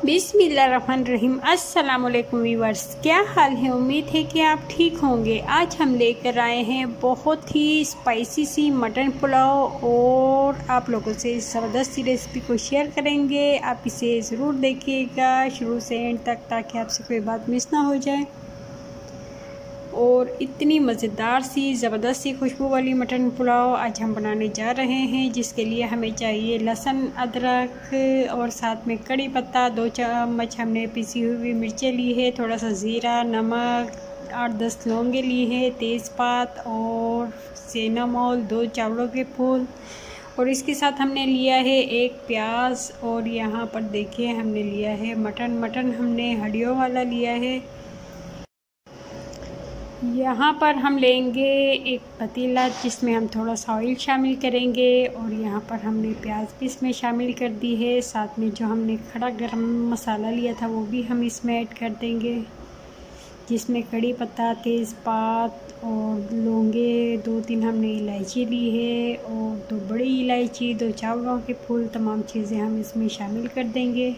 बिस्मिल्लाहिर्रहमानिर्रहीम। अस्सलाम वालेकुम व्यूअर्स, क्या हाल है। उम्मीद है कि आप ठीक होंगे। आज हम लेकर आए हैं बहुत ही स्पाइसी सी मटन पुलाव और आप लोगों से ज़बरदस्त सी रेसिपी को शेयर करेंगे। आप इसे ज़रूर देखिएगा शुरू से एंड तक, ताकि आपसे कोई बात मिस ना हो जाए। और इतनी मज़ेदार सी ज़बरदस्त सी खुशबू वाली मटन पुलाव आज हम बनाने जा रहे हैं, जिसके लिए हमें चाहिए लहसुन, अदरक और साथ में कड़ी पत्ता, 2 चम्मच हमने पिसी हुई मिर्चें ली है, थोड़ा सा ज़ीरा, नमक, 8-10 लौंगे ली है, तेज़पात और सिनेमोल, 2 चावलों के फूल। और इसके साथ हमने लिया है 1 प्याज। और यहाँ पर देखिए हमने लिया है मटन हमने हड्डियों वाला लिया है। यहाँ पर हम लेंगे एक पतीला, जिसमें हम थोड़ा सा ऑयल शामिल करेंगे। और यहाँ पर हमने प्याज भी इसमें शामिल कर दी है। साथ में जो हमने खड़ा गरम मसाला लिया था वो भी हम इसमें ऐड कर देंगे, जिसमें कड़ी पत्ता, तेज़पात और लौंगे, 2-3 हमने इलायची ली है और 2 बड़ी इलायची, 2 चावलों के फूल, तमाम चीज़ें हम इसमें शामिल कर देंगे।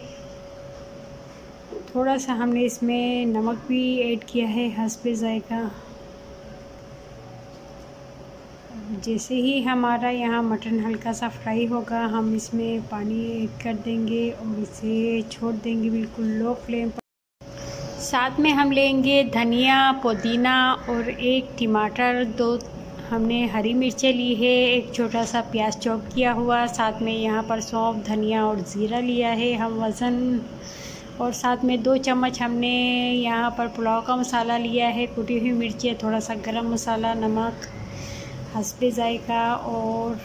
थोड़ा सा हमने इसमें नमक भी ऐड किया है हस्बे ज़ायका। जैसे ही हमारा यहाँ मटन हल्का सा फ्राई होगा, हम इसमें पानी ऐड कर देंगे और इसे छोड़ देंगे बिल्कुल लो फ्लेम पर। साथ में हम लेंगे धनिया, पुदीना और 1 टमाटर, 2 हमने हरी मिर्चें ली है, 1 छोटा सा प्याज चॉप किया हुआ। साथ में यहाँ पर सौंफ, धनिया और ज़ीरा लिया है हम वज़न। और साथ में 2 चम्मच हमने यहाँ पर पुलाव का मसाला लिया है, कुटी हुई मिर्चें, थोड़ा सा गरम मसाला, नमक हस्बे ज़ायका और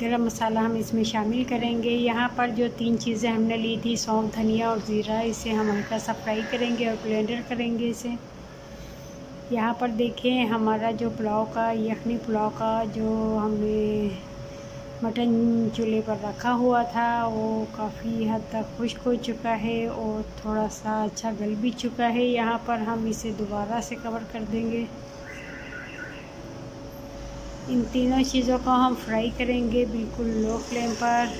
गरम मसाला हम इसमें शामिल करेंगे। यहाँ पर जो 3 चीज़ें हमने ली थी, सौंफ, धनिया और ज़ीरा, इसे हम हल्का सा फ्राई करेंगे और ब्लेंडर करेंगे इसे। यहाँ पर देखें हमारा जो पुलाव का, यखनी पुलाव का जो हमने मटन चूल्हे पर रखा हुआ था, वो काफ़ी हद तक खुश्क हो चुका है और थोड़ा सा अच्छा गल भी चुका है। यहाँ पर हम इसे दोबारा से कवर कर देंगे। इन तीनों चीज़ों को हम फ्राई करेंगे बिल्कुल लो फ्लेम पर।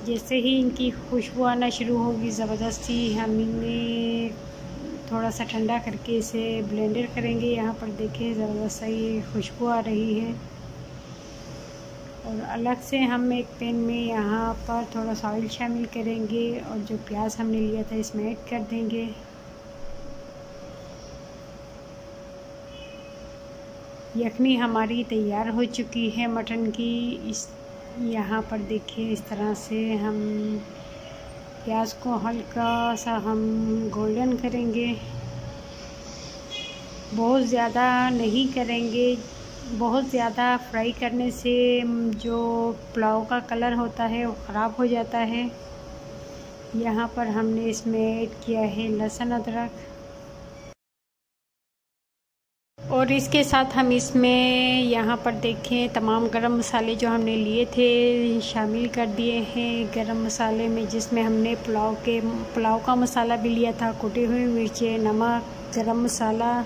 जैसे ही इनकी खुशबू आना शुरू होगी ज़बरदस्ती, हम इन्हें थोड़ा सा ठंडा करके इसे ब्लेंडर करेंगे। यहाँ पर देखें ज़बरदस्त सी खुशबू आ रही है। और अलग से हम एक पैन में यहाँ पर थोड़ा सा ऑयल शामिल करेंगे और जो प्याज हमने लिया था इसमें ऐड कर देंगे। यखनी हमारी तैयार हो चुकी है मटन की। इस यहाँ पर देखिए इस तरह से हम प्याज को हल्का सा हम गोल्डन करेंगे, बहुत ज़्यादा नहीं करेंगे। बहुत ज़्यादा फ्राई करने से जो पुलाव का कलर होता है वो ख़राब हो जाता है। यहाँ पर हमने इसमें ऐड किया है लहसुन, अदरक और इसके साथ हम इसमें यहाँ पर देखें तमाम गरम मसाले जो हमने लिए थे शामिल कर दिए हैं गरम मसाले में, जिसमें हमने पुलाव का मसाला भी लिया था, कुटी हुई मिर्चें, नमक, गरम मसाला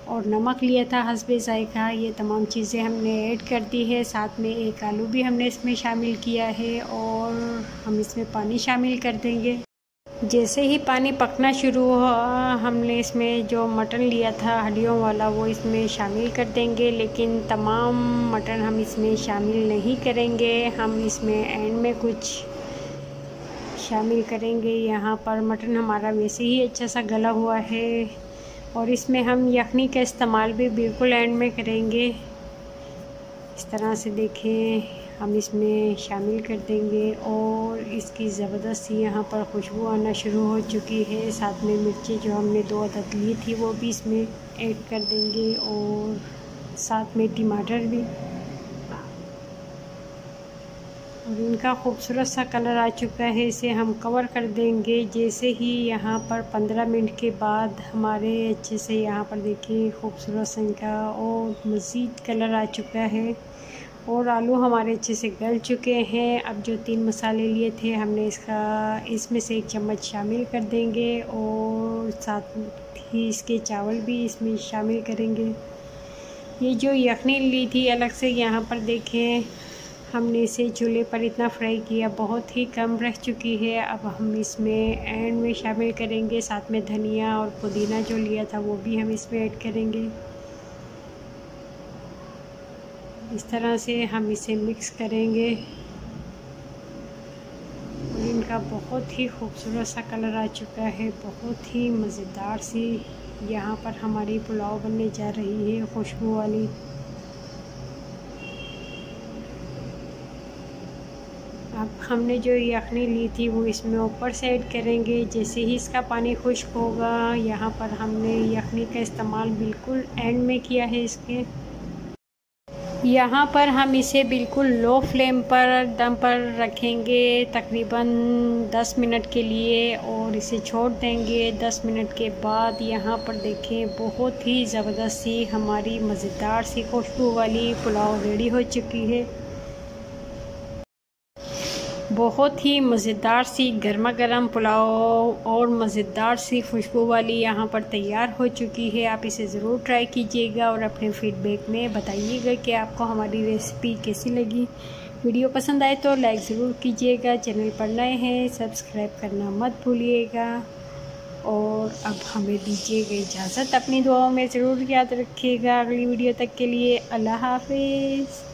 और नमक लिया था हस्बे ज़ायका। ये तमाम चीज़ें हमने ऐड कर दी है। साथ में 1 आलू भी हमने इसमें शामिल किया है और हम इसमें पानी शामिल कर देंगे। जैसे ही पानी पकना शुरू हुआ, हमने इसमें जो मटन लिया था हड्डियों वाला वो इसमें शामिल कर देंगे। लेकिन तमाम मटन हम इसमें शामिल नहीं करेंगे, हम इसमें एंड में कुछ शामिल करेंगे। यहाँ पर मटन हमारा वैसे ही अच्छा सा गला हुआ है और इसमें हम यखनी का इस्तेमाल भी बिल्कुल एंड में करेंगे। इस तरह से देखें हम इसमें शामिल कर देंगे और इसकी ज़बरदस्त यहाँ पर खुशबू आना शुरू हो चुकी है। साथ में मिर्ची जो हमने 2 अदद ली थी वो भी इसमें ऐड कर देंगे और साथ में टमाटर भी। और इनका खूबसूरत सा कलर आ चुका है, इसे हम कवर कर देंगे। जैसे ही यहाँ पर 15 मिनट के बाद हमारे अच्छे से यहाँ पर देखिए खूबसूरत सा इनका और मज़ीद कलर आ चुका है और आलू हमारे अच्छे से गल चुके हैं। अब जो 3 मसाले लिए थे हमने इसमें से 1 चम्मच शामिल कर देंगे और साथ ही इसके चावल भी इसमें शामिल करेंगे। ये जो यखनी ली थी अलग से, यहाँ पर देखें हमने इसे चूल्हे पर इतना फ्राई किया, बहुत ही कम रह चुकी है। अब हम इसमें एंड में शामिल करेंगे, साथ में धनिया और पुदीना जो लिया था वो भी हम इसमें ऐड करेंगे। इस तरह से हम इसे मिक्स करेंगे और इनका बहुत ही खूबसूरत सा कलर आ चुका है, बहुत ही मज़ेदार सी यहाँ पर हमारी पुलाव बनने जा रही है, खुशबू वाली। अब हमने जो यखनी ली थी वो इसमें ऊपर से ऐड करेंगे। जैसे ही इसका पानी खुश्क होगा, यहाँ पर हमने यखनी का इस्तेमाल बिल्कुल एंड में किया है इसके। यहाँ पर हम इसे बिल्कुल लो फ्लेम पर दम पर रखेंगे तकरीबन 10 मिनट के लिए और इसे छोड़ देंगे। 10 मिनट के बाद यहाँ पर देखें, बहुत ही ज़बरदस्त सी हमारी मज़ेदार सी खुशबू वाली पुलाव रेडी हो चुकी है। बहुत ही मज़ेदार सी गर्मा गर्म पुलाव और मज़ेदार सी खुशबू वाली यहाँ पर तैयार हो चुकी है। आप इसे ज़रूर ट्राई कीजिएगा और अपने फीडबैक में बताइएगा कि आपको हमारी रेसिपी कैसी लगी। वीडियो पसंद आए तो लाइक ज़रूर कीजिएगा, चैनल पर नए हैं सब्सक्राइब करना मत भूलिएगा। और अब हमें दीजिएगा इजाज़त, अपनी दुआओं में ज़रूर याद रखिएगा। अगली वीडियो तक के लिए अल्लाह हाफ़िज़।